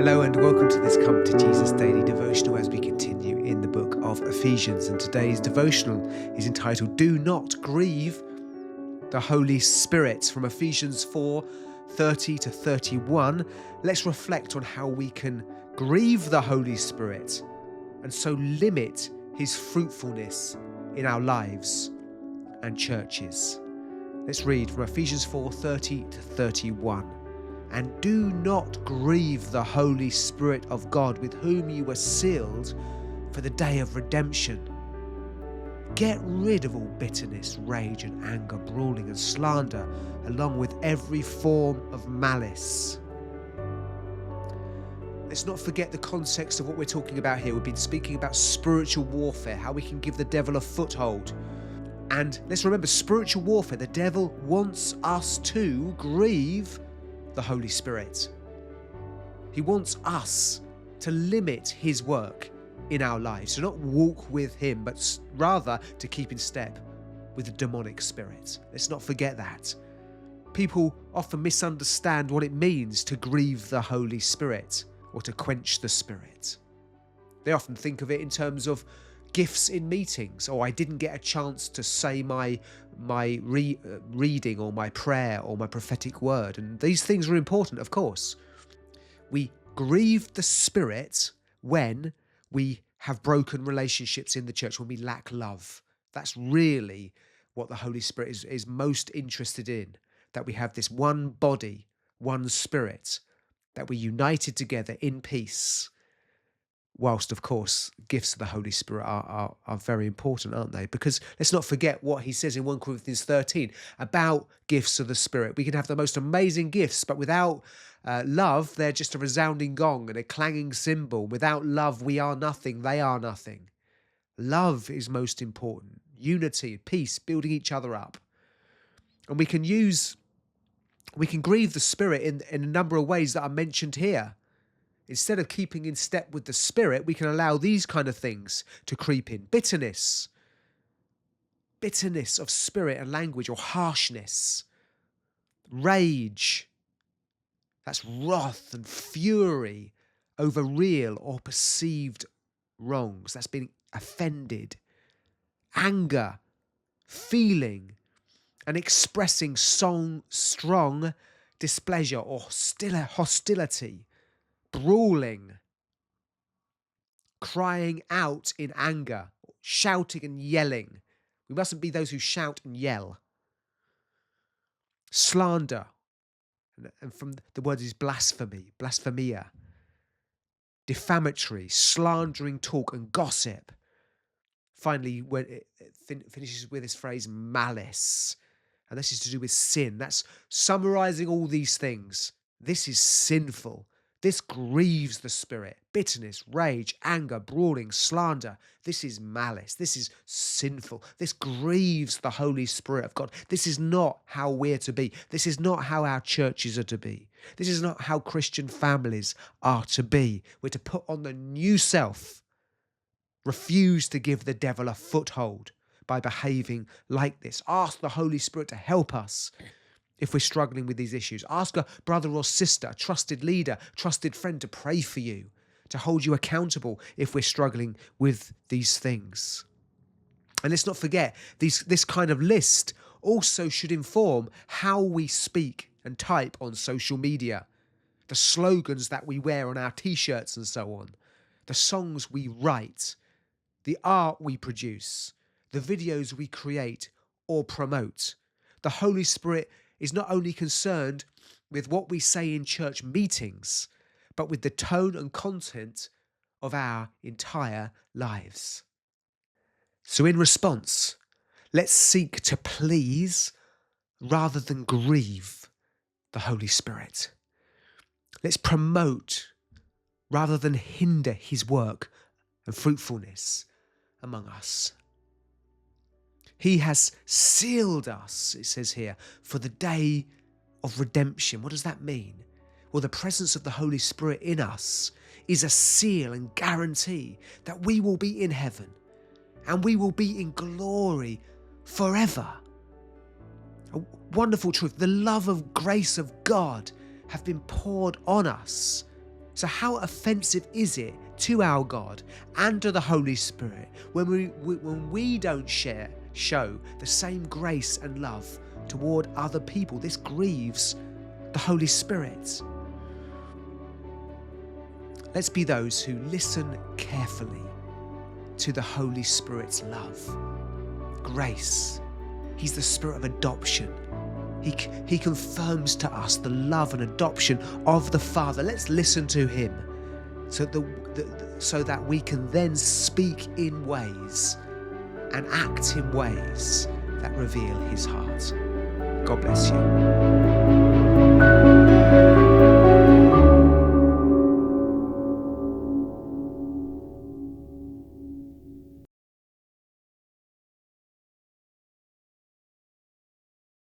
Hello and welcome to this Come to Jesus Daily Devotional as we continue in the book of Ephesians, and today's devotional is entitled Do Not Grieve the Holy Spirit, from Ephesians 4:30 to 31. Let's reflect on how we can grieve the Holy Spirit and so limit his fruitfulness in our lives and churches. Let's read from Ephesians 4:30 to 31. And do not grieve the Holy Spirit of God, with whom you were sealed for the day of redemption. Get rid of all bitterness, rage and anger, brawling and slander, along with every form of malice. Let's not forget the context of what we're talking about here. We've been speaking about spiritual warfare, how we can give the devil a foothold. And let's remember, spiritual warfare, the devil wants us to grieve the Holy Spirit. He wants us to limit his work in our lives, to not walk with him, but rather to keep in step with the demonic spirit. Let's not forget that. People often misunderstand what it means to grieve the Holy Spirit or to quench the Spirit. They often think of it in terms of gifts in meetings. I didn't get a chance to say my reading or my prayer or my prophetic word. And these things are important, of course. We grieve the Spirit when we have broken relationships in the church, when we lack love. That's really what the Holy Spirit is most interested in, that we have this one body, one spirit, that we're united together in peace. Whilst, of course, gifts of the Holy Spirit are very important, aren't they? Because let's not forget what he says in 1 Corinthians 13 about gifts of the Spirit. We can have the most amazing gifts, but without love, they're just a resounding gong and a clanging cymbal. Without love, we are nothing, they are nothing. Love is most important. Unity, peace, building each other up. And we can grieve the Spirit in a number of ways that are mentioned here. Instead of keeping in step with the Spirit, we can allow these kind of things to creep in. Bitterness of spirit and language, or harshness. Rage, that's wrath and fury over real or perceived wrongs. That's being offended. Anger, feeling and expressing strong displeasure or hostility. Brawling, crying out in anger, shouting and yelling. We mustn't be those who shout and yell. Slander, and from the word is blasphemy, blasphemia. Defamatory, slandering talk and gossip. Finally, when it finishes with this phrase, malice. And this is to do with sin. That's summarizing all these things. This is sinful. This grieves the Spirit. Bitterness, rage, anger, brawling, slander. This is malice. This is sinful. This grieves the Holy Spirit of God. This is not how we're to be. This is not how our churches are to be. This is not how Christian families are to be. We're to put on the new self. Refuse to give the devil a foothold by behaving like this. Ask the Holy Spirit to help us if we're struggling with these issues. Ask a brother or sister, a trusted leader, trusted friend to pray for you, to hold you accountable if we're struggling with these things. And let's not forget, this kind of list also should inform how we speak and type on social media, the slogans that we wear on our t-shirts and so on, the songs we write, the art we produce, the videos we create or promote. The Holy Spirit is not only concerned with what we say in church meetings, but with the tone and content of our entire lives. So in response, let's seek to please rather than grieve the Holy Spirit. Let's promote rather than hinder his work and fruitfulness among us. He has sealed us, it says here, for the day of redemption. What does that mean? Well, the presence of the Holy Spirit in us is a seal and guarantee that we will be in heaven and we will be in glory forever. A wonderful truth. The love of grace of God have been poured on us So how offensive is it to our God and to the Holy Spirit when we don't show the same grace and love toward other people? This grieves the Holy Spirit. Let's be those who listen carefully to the Holy Spirit's love, grace. He's the Spirit of adoption. He confirms to us the love and adoption of the Father. Let's listen to him so that we can then speak in ways and act in ways that reveal his heart. God bless you.